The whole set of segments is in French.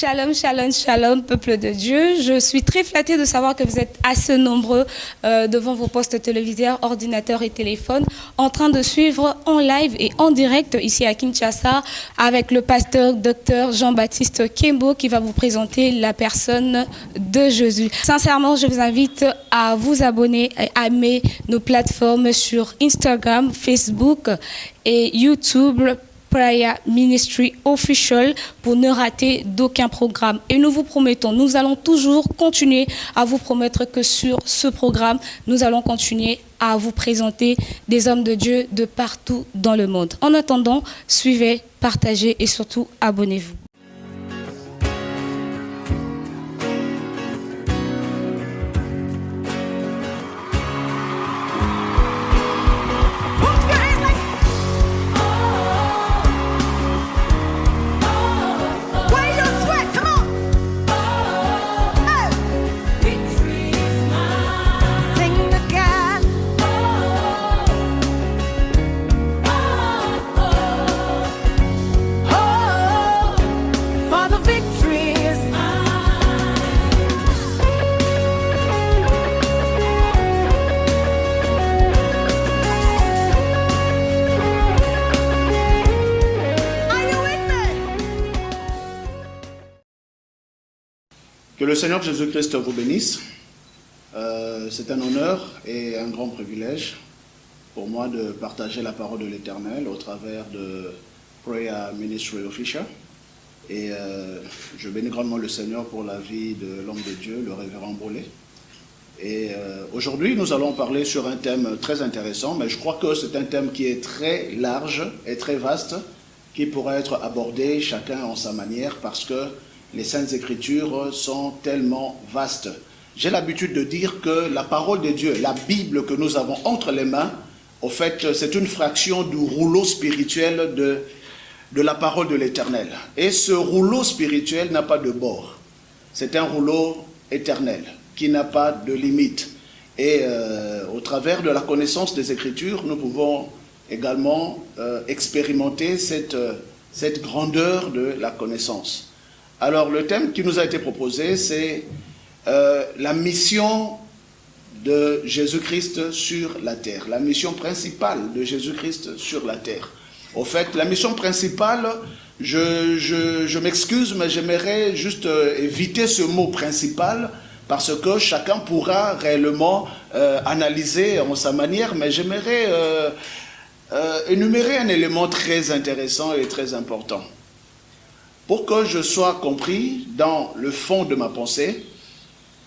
Shalom, shalom, shalom, peuple de Dieu. Je suis très flattée de savoir que vous êtes assez nombreux devant vos postes téléviseurs, ordinateurs et téléphones, en train de suivre en live et en direct ici à Kinshasa avec le pasteur Dr Jean-Baptiste Kembo qui va vous présenter la personne de Jésus. Sincèrement, je vous invite à vous abonner et à aimer nos plateformes sur Instagram, Facebook et YouTube. Prayer Ministry Official pour ne rater d'aucun programme. Et nous vous promettons, nous allons toujours continuer à vous promettre que sur ce programme, nous allons continuer à vous présenter des hommes de Dieu de partout dans le monde. En attendant, suivez, partagez et surtout abonnez-vous. Que le Seigneur Jésus-Christ vous bénisse. C'est un honneur et un grand privilège pour moi de partager la parole de l'Éternel au travers de Prayer Ministry Official. Et je bénis grandement le Seigneur pour la vie de l'homme de Dieu, le révérend Brolé. Et aujourd'hui, nous allons parler sur un thème très intéressant, mais je crois que c'est un thème qui est très large et très vaste, qui pourrait être abordé chacun en sa manière, parce que les Saintes Écritures sont tellement vastes. J'ai l'habitude de dire que la parole de Dieu, la Bible que nous avons entre les mains, au fait, c'est une fraction du rouleau spirituel de la parole de l'Éternel. Et ce rouleau spirituel n'a pas de bord. C'est un rouleau éternel qui n'a pas de limite. Et au travers de la connaissance des Écritures, nous pouvons également expérimenter cette grandeur de la connaissance. Alors, le thème qui nous a été proposé, c'est la mission de Jésus-Christ sur la terre. La mission principale de Jésus-Christ sur la terre. Au fait, la mission principale, je m'excuse, mais j'aimerais juste éviter ce mot principal, parce que chacun pourra réellement analyser en sa manière, mais j'aimerais énumérer un élément très intéressant et très important. Pour que je sois compris dans le fond de ma pensée,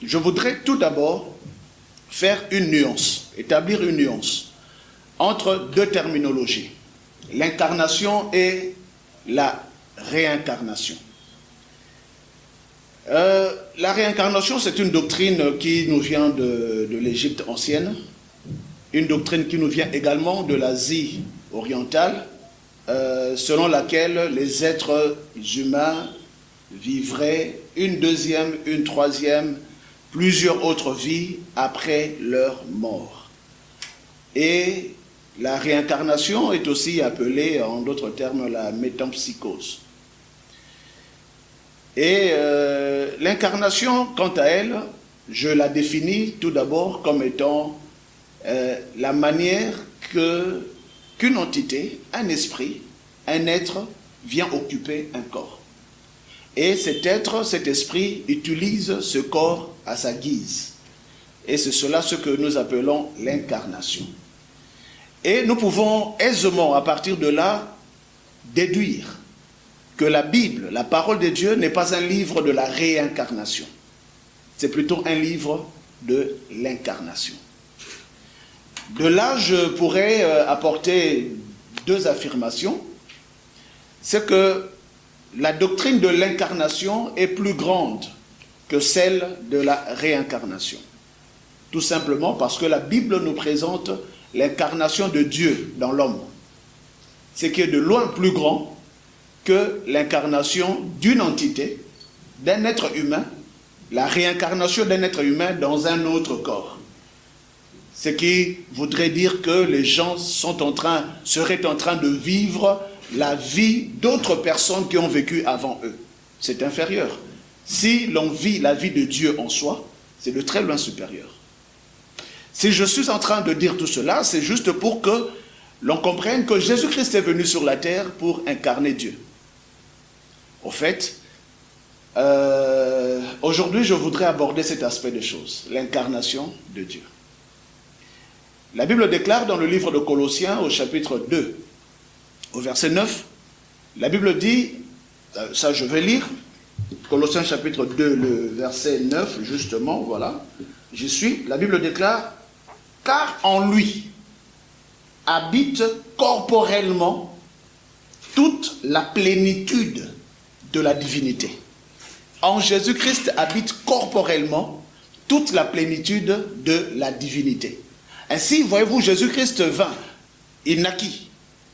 je voudrais tout d'abord faire une nuance, établir une nuance entre deux terminologies, l'incarnation et la réincarnation. La réincarnation, c'est une doctrine qui nous vient de l'Égypte ancienne, une doctrine qui nous vient également de l'Asie orientale, selon laquelle les êtres humains vivraient une deuxième, une troisième, plusieurs autres vies après leur mort. Et la réincarnation est aussi appelée, en d'autres termes, la métempsychose. Et l'incarnation, quant à elle, je la définis tout d'abord comme étant la manière qu'une entité, un esprit, un être vient occuper un corps. Et cet être, cet esprit, utilise ce corps à sa guise. Et c'est cela ce que nous appelons l'incarnation. Et nous pouvons aisément, à partir de là, déduire que la Bible, la parole de Dieu, n'est pas un livre de la réincarnation. C'est plutôt un livre de l'incarnation. De là, je pourrais apporter deux affirmations. C'est que la doctrine de l'incarnation est plus grande que celle de la réincarnation. Tout simplement parce que la Bible nous présente l'incarnation de Dieu dans l'homme. Ce qui est de loin plus grand que l'incarnation d'une entité, d'un être humain, la réincarnation d'un être humain dans un autre corps. Ce qui voudrait dire que les gens seraient en train de vivre la vie d'autres personnes qui ont vécu avant eux. c'est inférieur. Si l'on vit la vie de Dieu en soi, c'est de très loin supérieur. Si je suis en train de dire tout cela, c'est juste pour que l'on comprenne que Jésus-Christ est venu sur la terre pour incarner Dieu. Au fait, aujourd'hui, je voudrais aborder cet aspect des choses, l'incarnation de Dieu. La Bible déclare dans le livre de Colossiens, au chapitre 2, au verset 9, la Bible dit, ça je vais lire, Colossiens chapitre 2, le verset 9, justement, voilà, j'y suis, la Bible déclare, « Car en lui habite corporellement toute la plénitude de la divinité. » En Jésus-Christ habite corporellement toute la plénitude de la divinité. Ainsi, voyez-vous, Jésus-Christ vint, il naquit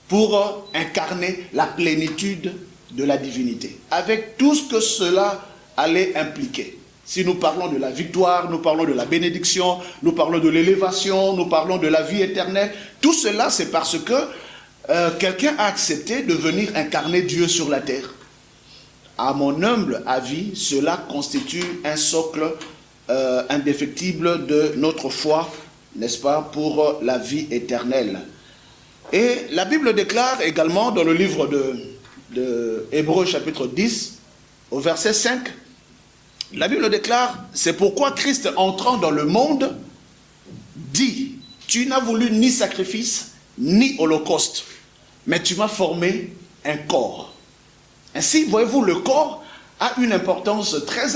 pour incarner la plénitude de la divinité, avec tout ce que cela allait impliquer. Si nous parlons de la victoire, nous parlons de la bénédiction, nous parlons de l'élévation, nous parlons de la vie éternelle, tout cela c'est parce que quelqu'un a accepté de venir incarner Dieu sur la terre. À mon humble avis, cela constitue un socle indéfectible de notre foi, n'est-ce pas, pour la vie éternelle. Et la Bible déclare également dans le livre de Hébreux chapitre 10, au verset 5, la Bible déclare, c'est pourquoi Christ entrant dans le monde, dit, tu n'as voulu ni sacrifice, ni holocauste, mais tu m'as formé un corps. Ainsi, voyez-vous, le corps a une importance très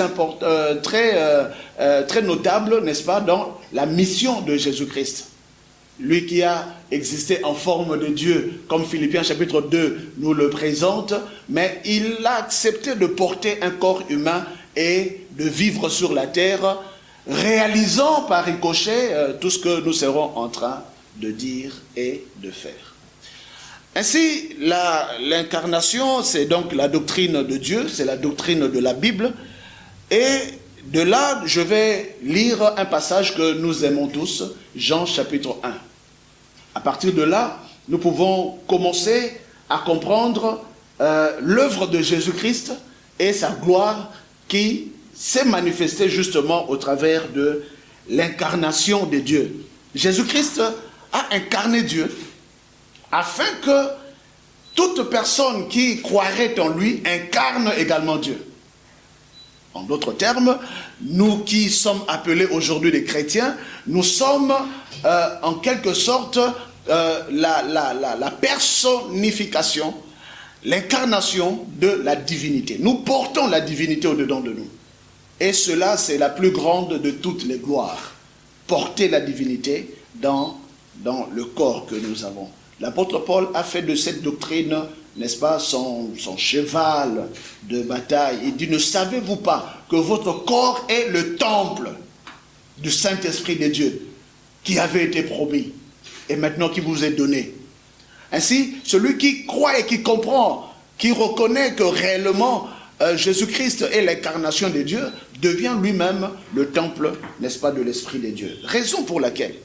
notable, n'est-ce pas, dans la mission de Jésus-Christ. Lui qui a existé en forme de Dieu, comme Philippiens chapitre 2 nous le présente, mais il a accepté de porter un corps humain et de vivre sur la terre, réalisant par ricochet tout ce que nous serons en train de dire et de faire. Ainsi, l'incarnation, c'est donc la doctrine de Dieu, c'est la doctrine de la Bible, et de là, je vais lire un passage que nous aimons tous, Jean chapitre 1. À partir de là, nous pouvons commencer à comprendre l'œuvre de Jésus-Christ et sa gloire qui s'est manifestée justement au travers de l'incarnation de Dieu. Jésus-Christ a incarné Dieu afin que toute personne qui croirait en lui incarne également Dieu. En d'autres termes, nous qui sommes appelés aujourd'hui des chrétiens, nous sommes en quelque sorte la personnification, l'incarnation de la divinité. Nous portons la divinité au-dedans de nous. Et cela, c'est la plus grande de toutes les gloires. Porter la divinité dans le corps que nous avons. L'apôtre Paul a fait de cette doctrine, n'est-ce pas, son cheval de bataille. Il dit, ne savez-vous pas que votre corps est le temple du Saint-Esprit de Dieu qui avait été promis et maintenant qui vous est donné. Ainsi, celui qui croit et qui comprend, qui reconnaît que réellement Jésus-Christ est l'incarnation de Dieu, devient lui-même le temple, n'est-ce pas, de l'Esprit de Dieu. Raison pour laquelle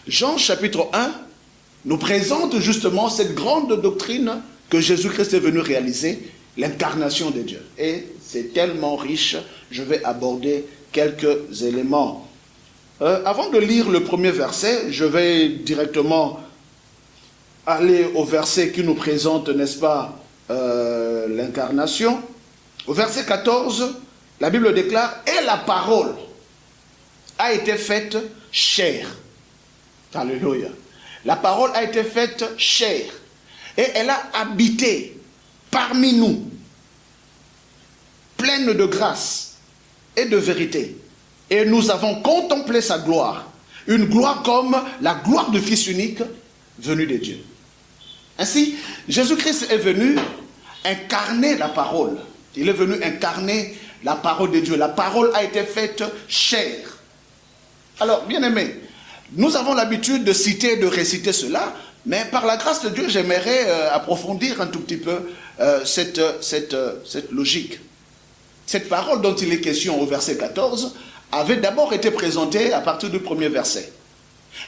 Jean chapitre 1 nous présente justement cette grande doctrine que Jésus-Christ est venu réaliser, l'incarnation de Dieu. Et c'est tellement riche, je vais aborder quelques éléments. Avant de lire le premier verset, je vais directement aller au verset qui nous présente, n'est-ce pas, l'incarnation. Au verset 14, la Bible déclare « Et la parole a été faite chair. » Alléluia. La parole a été faite chair. Et elle a habité parmi nous, pleine de grâce et de vérité. Et nous avons contemplé sa gloire, une gloire comme la gloire du Fils unique venu de Dieu. Ainsi, Jésus-Christ est venu incarner la parole. Il est venu incarner la parole de Dieu. La parole a été faite chair. Alors, bien aimés, nous avons l'habitude de citer et de réciter cela, mais par la grâce de Dieu, j'aimerais approfondir un tout petit peu cette logique. Cette parole dont il est question au verset 14 avait d'abord été présentée à partir du premier verset.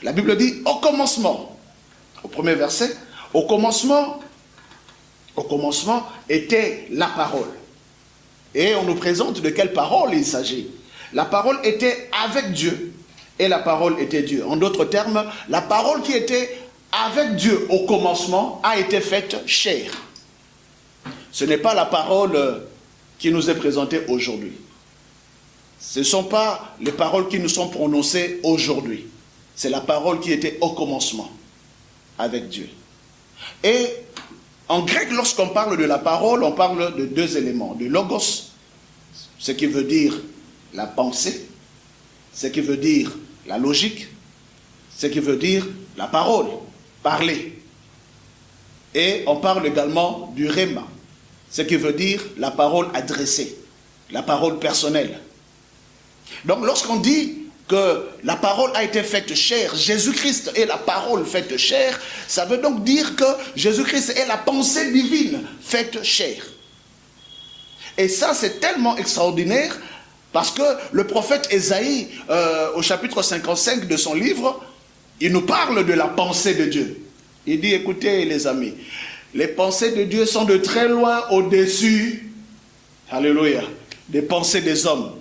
La Bible dit au commencement, au premier verset, au commencement était la parole. Et on nous présente de quelle parole il s'agit. La parole était avec Dieu et la parole était Dieu. En d'autres termes, la parole qui était avec Dieu au commencement a été faite chair. Ce n'est pas la parole qui nous est présentée aujourd'hui. Ce ne sont pas les paroles qui nous sont prononcées aujourd'hui. C'est la parole qui était au commencement avec Dieu. Et en grec, lorsqu'on parle de la parole, on parle de deux éléments. De logos, ce qui veut dire la pensée, ce qui veut dire la logique, ce qui veut dire la parole, parler. Et on parle également du rhéma, ce qui veut dire la parole adressée, la parole personnelle. Donc lorsqu'on dit que la parole a été faite chair, Jésus-Christ est la parole faite chair, ça veut donc dire que Jésus-Christ est la pensée divine faite chair. Et ça, c'est tellement extraordinaire parce que le prophète Ésaïe, au chapitre 55 de son livre, il nous parle de la pensée de Dieu. Il dit, écoutez les amis, les pensées de Dieu sont de très loin au-dessus, alléluia, des pensées des hommes.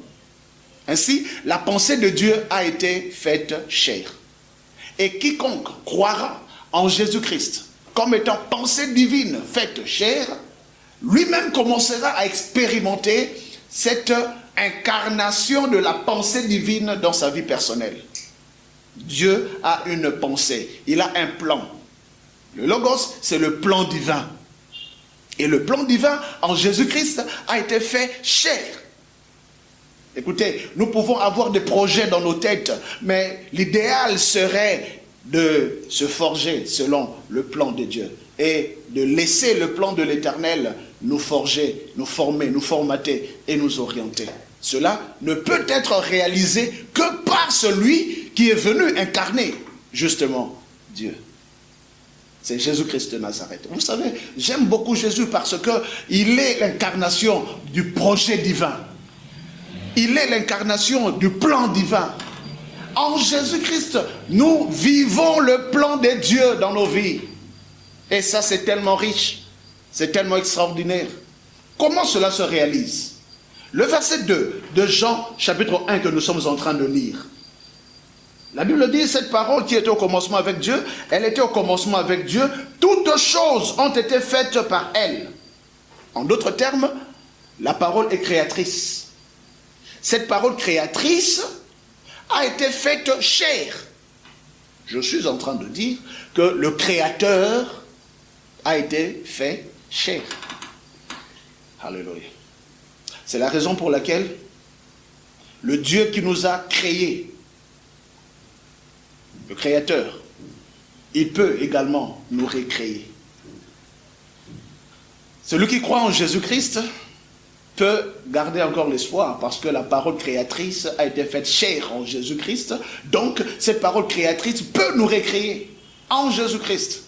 Ainsi, la pensée de Dieu a été faite chair. Et quiconque croira en Jésus-Christ comme étant pensée divine faite chair, lui-même commencera à expérimenter cette incarnation de la pensée divine dans sa vie personnelle. Dieu a une pensée, il a un plan. Le Logos, c'est le plan divin. Et le plan divin en Jésus-Christ a été fait chair. Écoutez, nous pouvons avoir des projets dans nos têtes, mais l'idéal serait de se forger selon le plan de Dieu et de laisser le plan de l'Éternel nous forger, nous former, nous formater et nous orienter. Cela ne peut être réalisé que par celui qui est venu incarner justement Dieu. C'est Jésus-Christ de Nazareth. Vous savez, j'aime beaucoup Jésus parce qu'il est l'incarnation du projet divin. Il est l'incarnation du plan divin. En Jésus-Christ, nous vivons le plan de Dieu dans nos vies. Et ça, c'est tellement riche. C'est tellement extraordinaire. Comment cela se réalise? Le verset 2 de Jean, chapitre 1, que nous sommes en train de lire. La Bible dit, cette parole qui était au commencement avec Dieu, elle était au commencement avec Dieu. Toutes choses ont été faites par elle. En d'autres termes, la parole est créatrice. Cette parole créatrice a été faite chair. Je suis en train de dire que le Créateur a été fait chair. Alléluia. C'est la raison pour laquelle le Dieu qui nous a créés, le Créateur, il peut également nous récréer. Celui qui croit en Jésus-Christ peut garder encore l'espoir parce que la parole créatrice a été faite chair en Jésus-Christ. Donc, cette parole créatrice peut nous récréer en Jésus-Christ.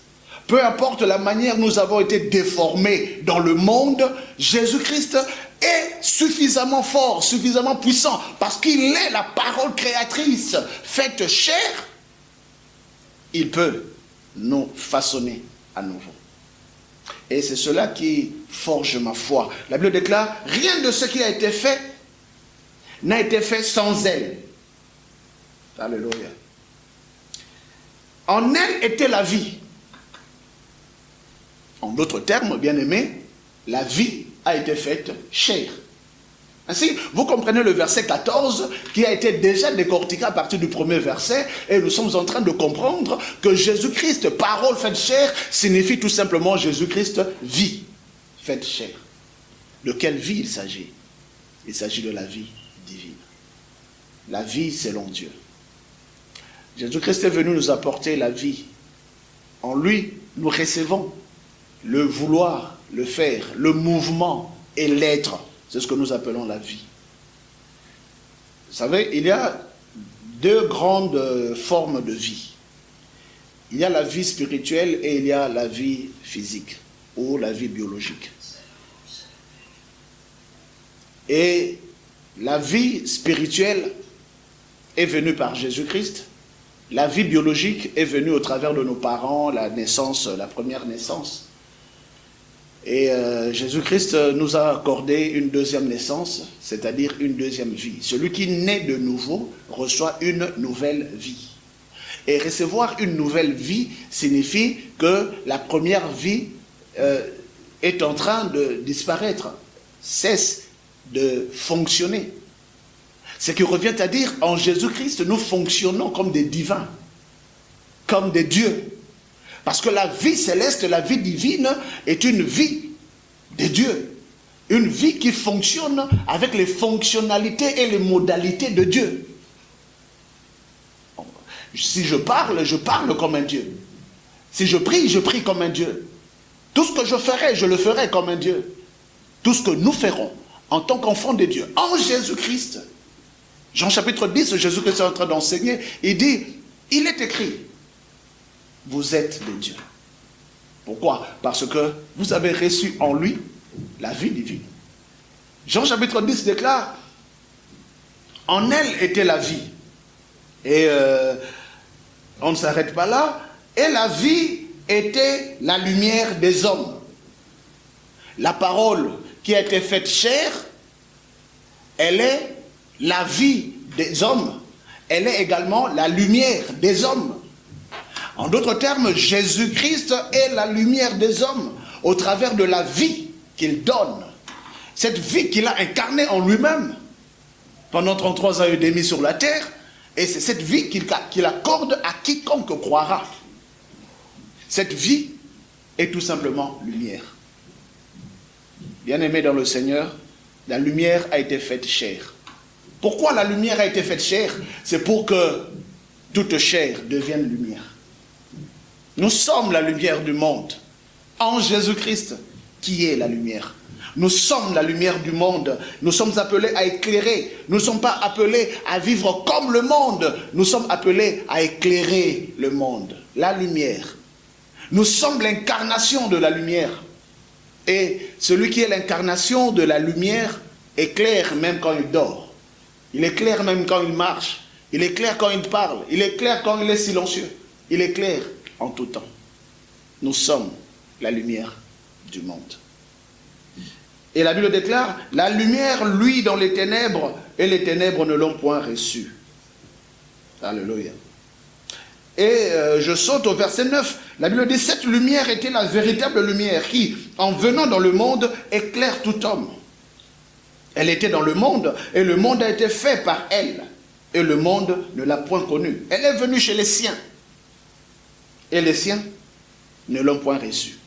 Peu importe la manière dont nous avons été déformés dans le monde, Jésus-Christ est suffisamment fort, suffisamment puissant parce qu'il est la parole créatrice faite chair. Il peut nous façonner à nouveau. Et c'est cela qui forge ma foi. La Bible déclare, rien de ce qui a été fait n'a été fait sans elle. Alléluia. En elle était la vie. En d'autres termes, bien-aimés, la vie a été faite chair. Ainsi, vous comprenez le verset 14 qui a été déjà décortiqué à partir du premier verset et nous sommes en train de comprendre que Jésus-Christ, parole faite chair, signifie tout simplement Jésus-Christ, vie faite chair. De quelle vie il s'agit? Il s'agit de la vie divine. La vie selon Dieu. Jésus-Christ est venu nous apporter la vie. En lui, nous recevons le vouloir, le faire, le mouvement et l'être. C'est ce que nous appelons la vie. Vous savez, il y a deux grandes formes de vie. Il y a la vie spirituelle et il y a la vie physique ou la vie biologique. Et la vie spirituelle est venue par Jésus-Christ. La vie biologique est venue au travers de nos parents, la naissance, la première naissance. Et Jésus-Christ nous a accordé une deuxième naissance, c'est-à-dire une deuxième vie. Celui qui naît de nouveau reçoit une nouvelle vie. Et recevoir une nouvelle vie signifie que la première vie est en train de disparaître, cesse de fonctionner. Ce qui revient à dire, en Jésus-Christ, nous fonctionnons comme des divins, comme des dieux. Parce que la vie céleste, la vie divine, est une vie de Dieu. Une vie qui fonctionne avec les fonctionnalités et les modalités de Dieu. Si je parle comme un Dieu. Si je prie comme un Dieu. Tout ce que je le ferai comme un Dieu. Tout ce que nous ferons en tant qu'enfants de Dieu, en Jésus-Christ. Jean chapitre 10, Jésus-Christ est en train d'enseigner, il dit, il est écrit, vous êtes des dieux. Pourquoi? Parce que vous avez reçu en lui la vie divine. Jean chapitre 10 déclare, en elle était la vie. Et on ne s'arrête pas là. Et la vie était la lumière des hommes. La parole qui a été faite chair, elle est la vie des hommes. Elle est également la lumière des hommes. En d'autres termes, Jésus-Christ est la lumière des hommes au travers de la vie qu'il donne. Cette vie qu'il a incarnée en lui-même pendant 33 ans et demi sur la terre. Et c'est cette vie qu'il accorde à quiconque croira. Cette vie est tout simplement lumière. Bien-aimé dans le Seigneur, la lumière a été faite chair. Pourquoi la lumière a été faite chair? C'est pour que toute chair devienne lumière. Nous sommes la lumière du monde, en Jésus-Christ, qui est la lumière. Nous sommes la lumière du monde. Nous sommes appelés à éclairer. Nous ne sommes pas appelés à vivre comme le monde. Nous sommes appelés à éclairer le monde. La lumière. Nous sommes l'incarnation de la lumière. Et celui qui est l'incarnation de la lumière éclaire même quand il dort. Il éclaire même quand il marche. Il éclaire quand il parle. Il éclaire quand il est silencieux. Il éclaire en tout temps. Nous sommes la lumière du monde. Et la Bible déclare, la lumière luit dans les ténèbres, et les ténèbres ne l'ont point reçue. Alléluia. Et je saute au verset 9. La Bible dit, cette lumière était la véritable lumière qui, en venant dans le monde, éclaire tout homme. Elle était dans le monde, et le monde a été fait par elle. Et le monde ne l'a point connue. Elle est venue chez les siens. Et les siens ne l'ont point reçue.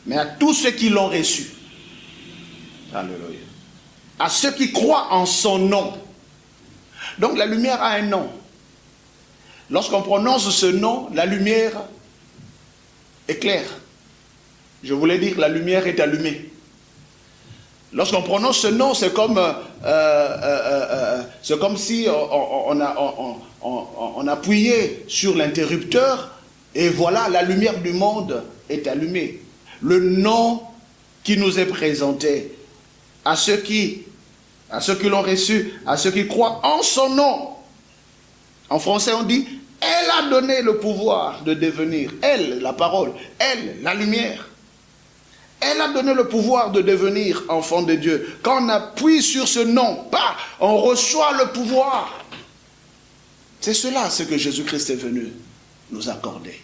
Mais à tous ceux qui l'ont reçue, alléluia, à ceux qui croient en son nom. Donc la lumière a un nom. Lorsqu'on prononce ce nom, la lumière éclaire. Je voulais dire, la lumière est allumée. Lorsqu'on prononce ce nom, c'est comme si on appuyait sur l'interrupteur et voilà, la lumière du monde est allumée. Le nom qui nous est présenté à ceux qui l'ont reçu, à ceux qui croient en son nom. En français, on dit, elle a donné le pouvoir de devenir, elle, la parole, elle, la lumière. Elle a donné le pouvoir de devenir enfant de Dieu. Quand on appuie sur ce nom, on reçoit le pouvoir. C'est cela ce que Jésus-Christ est venu nous accorder.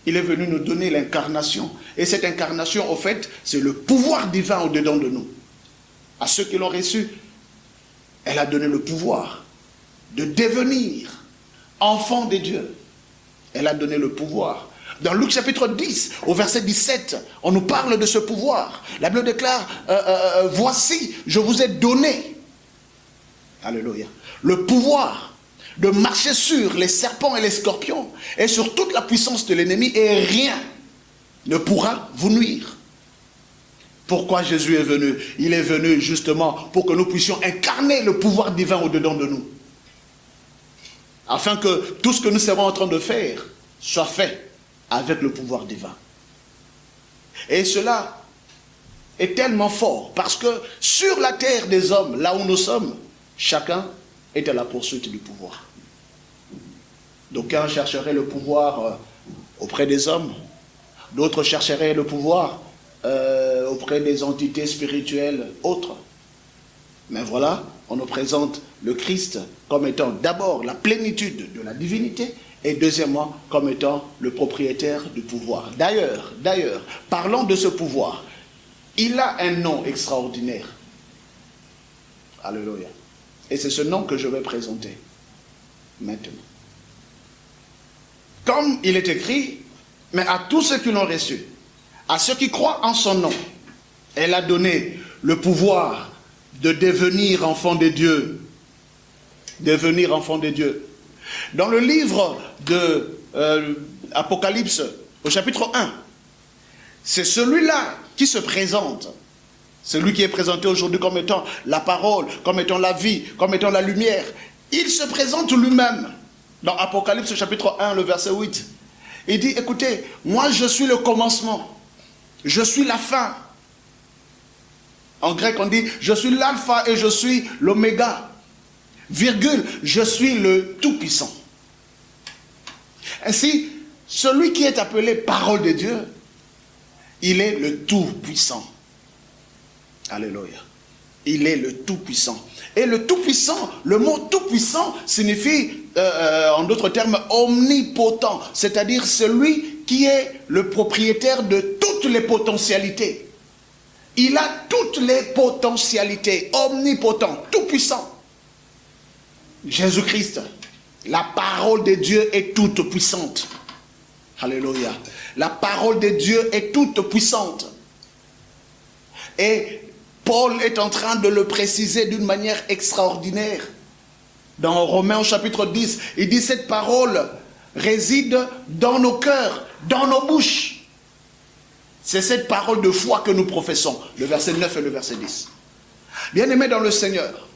Il est venu nous donner l'incarnation. Et cette incarnation, au fait, c'est le pouvoir divin au-dedans de nous. À ceux qui l'ont reçu, elle a donné le pouvoir de devenir enfant de Dieu. Elle a donné le pouvoir. Dans Luc chapitre 10, au verset 17, on nous parle de ce pouvoir. La Bible déclare, voici, je vous ai donné, alléluia, le pouvoir de marcher sur les serpents et les scorpions et sur toute la puissance de l'ennemi et rien ne pourra vous nuire. Pourquoi Jésus est venu? Il est venu justement pour que nous puissions incarner le pouvoir divin au-dedans de nous. Afin que tout ce que nous serons en train de faire soit fait avec le pouvoir divin. Et cela est tellement fort parce que sur la terre des hommes, là où nous sommes, chacun est à la poursuite du pouvoir. D'aucuns chercheraient le pouvoir auprès des hommes, d'autres chercheraient le pouvoir auprès des entités spirituelles autres. Mais voilà, on nous présente le Christ comme étant d'abord la plénitude de la divinité et deuxièmement comme étant le propriétaire du pouvoir. D'ailleurs, parlant de ce pouvoir, il a un nom extraordinaire. Alléluia. Et c'est ce nom que je vais présenter maintenant. Comme il est écrit, mais à tous ceux qui l'ont reçu, à ceux qui croient en son nom, elle a donné le pouvoir de devenir enfants de Dieu. Devenir enfants de Dieu. Dans le livre de Apocalypse, au chapitre 1, c'est celui-là qui se présente. Celui qui est présenté aujourd'hui comme étant la parole, comme étant la vie, comme étant la lumière. Il se présente lui-même. Dans Apocalypse chapitre 1, le verset 8. Il dit, écoutez, moi je suis le commencement. Je suis la fin. En grec on dit, je suis l'alpha et je suis l'oméga. Virgule, je suis le tout-puissant. Ainsi, celui qui est appelé parole de Dieu, il est le tout-puissant. Alléluia. Il est le tout-puissant. Et le tout-puissant, le mot tout-puissant signifie, en d'autres termes, omnipotent. C'est-à-dire celui qui est le propriétaire de toutes les potentialités. Il a toutes les potentialités, omnipotent, tout-puissant. Jésus-Christ, la parole de Dieu est toute puissante. Alléluia. La parole de Dieu est toute puissante. Et Paul est en train de le préciser d'une manière extraordinaire. Dans Romains au chapitre 10, il dit cette parole réside dans nos cœurs, dans nos bouches. C'est cette parole de foi que nous professons, le verset 9 et le verset 10. Bien-aimés dans le Seigneur,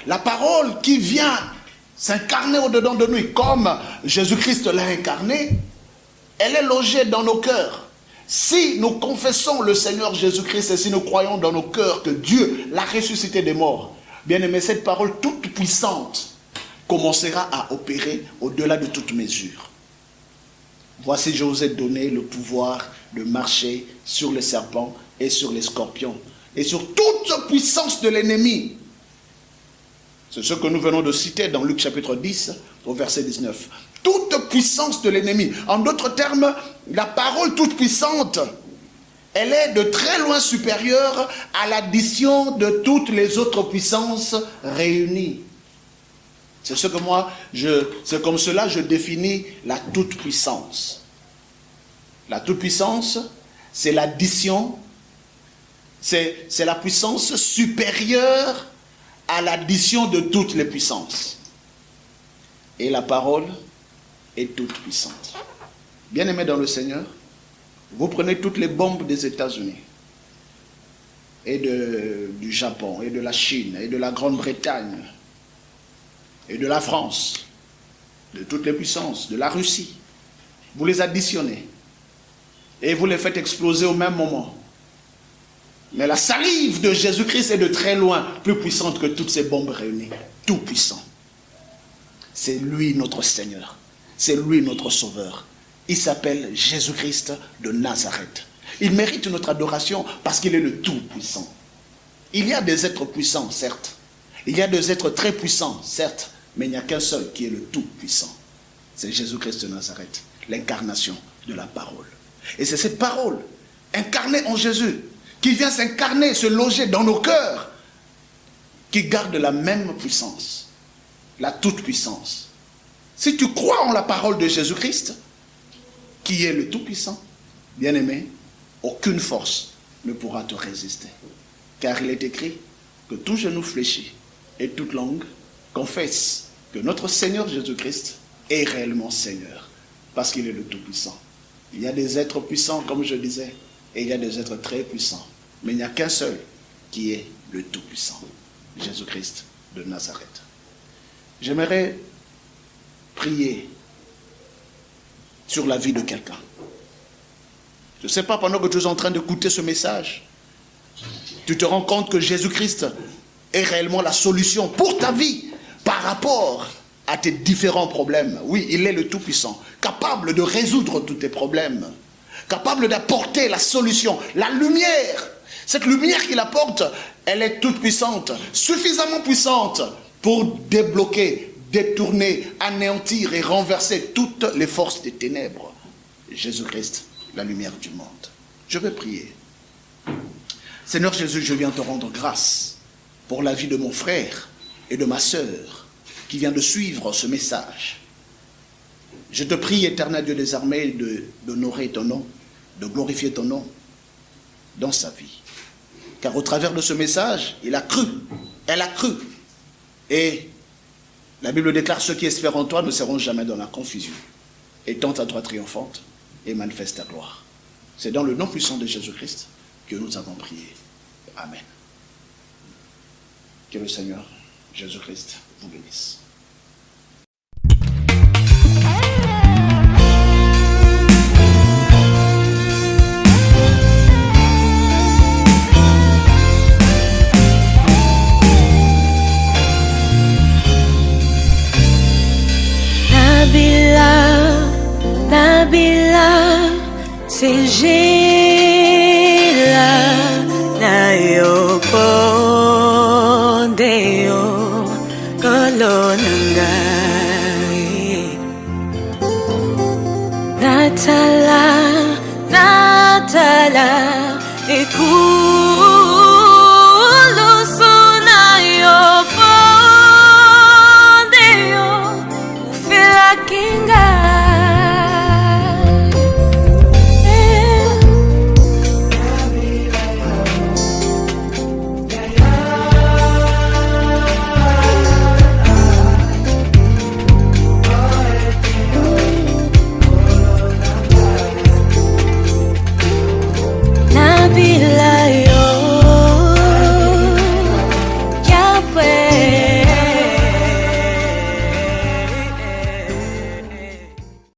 la parole qui vient s'incarner au-dedans de nous, comme Jésus-Christ l'a incarné, elle est logée dans nos cœurs. Si nous confessons le Seigneur Jésus-Christ et si nous croyons dans nos cœurs que Dieu l'a ressuscité des morts, bien aimé, cette parole toute puissante commencera à opérer au-delà de toute mesure. Voici, je vous ai donné le pouvoir de marcher sur les serpents et sur les scorpions et sur toute puissance de l'ennemi. C'est ce que nous venons de citer dans Luc chapitre 10 au verset 19. Toute puissance de l'ennemi. En d'autres termes, la parole toute puissante, elle est de très loin supérieure à l'addition de toutes les autres puissances réunies. C'est ce que moi, c'est comme cela je définis la toute puissance. La toute puissance, c'est l'addition, c'est la puissance supérieure à l'addition de toutes les puissances. Et la parole est toute puissante. Bien-aimés dans le Seigneur, vous prenez toutes les bombes des États-Unis et du Japon et de la Chine et de la Grande-Bretagne et de la France, de toutes les puissances, de la Russie. Vous les additionnez et vous les faites exploser au même moment. Mais la salive de Jésus-Christ est de très loin plus puissante que toutes ces bombes réunies. Tout puissant. C'est lui notre Seigneur. C'est lui notre Sauveur. Il s'appelle Jésus-Christ de Nazareth. Il mérite notre adoration parce qu'il est le Tout-Puissant. Il y a des êtres puissants, certes. Il y a des êtres très puissants, certes. Mais il n'y a qu'un seul qui est le Tout-Puissant. C'est Jésus-Christ de Nazareth, l'incarnation de la parole. Et c'est cette parole, incarnée en Jésus, qui vient s'incarner, se loger dans nos cœurs, qui garde la même puissance, la toute-puissance. Si tu crois en la parole de Jésus-Christ, qui est le Tout-Puissant, bien-aimé, aucune force ne pourra te résister. Car il est écrit que tout genou fléchit et toute langue confesse que notre Seigneur Jésus-Christ est réellement Seigneur, parce qu'il est le Tout-Puissant. Il y a des êtres puissants, comme je disais, et il y a des êtres très puissants. Mais il n'y a qu'un seul qui est le Tout-Puissant, Jésus-Christ de Nazareth. J'aimerais prier sur la vie de quelqu'un. Je ne sais pas, pendant que tu es en train d'écouter ce message, tu te rends compte que Jésus-Christ est réellement la solution pour ta vie par rapport à tes différents problèmes. Oui, il est le Tout-Puissant, capable de résoudre tous tes problèmes, capable d'apporter la solution, la lumière Cette lumière qu'il apporte, elle est toute puissante, suffisamment puissante pour débloquer, détourner, anéantir et renverser toutes les forces des ténèbres. Jésus-Christ, la lumière du monde. Je vais prier. Seigneur Jésus, je viens te rendre grâce pour la vie de mon frère et de ma sœur qui vient de suivre ce message. Je te prie, éternel Dieu des armées, d'honorer ton nom, de glorifier ton nom dans sa vie. Car au travers de ce message, il a cru, elle a cru. Et la Bible déclare, ceux qui espèrent en toi ne seront jamais dans la confusion. Étends ta droite triomphante et manifeste ta gloire. C'est dans le nom puissant de Jésus-Christ que nous avons prié. Amen. Que le Seigneur Jésus-Christ vous bénisse. Nabila, Sejela, Nayo Pondeo, Kolonangai, Natala, Natala, Eku.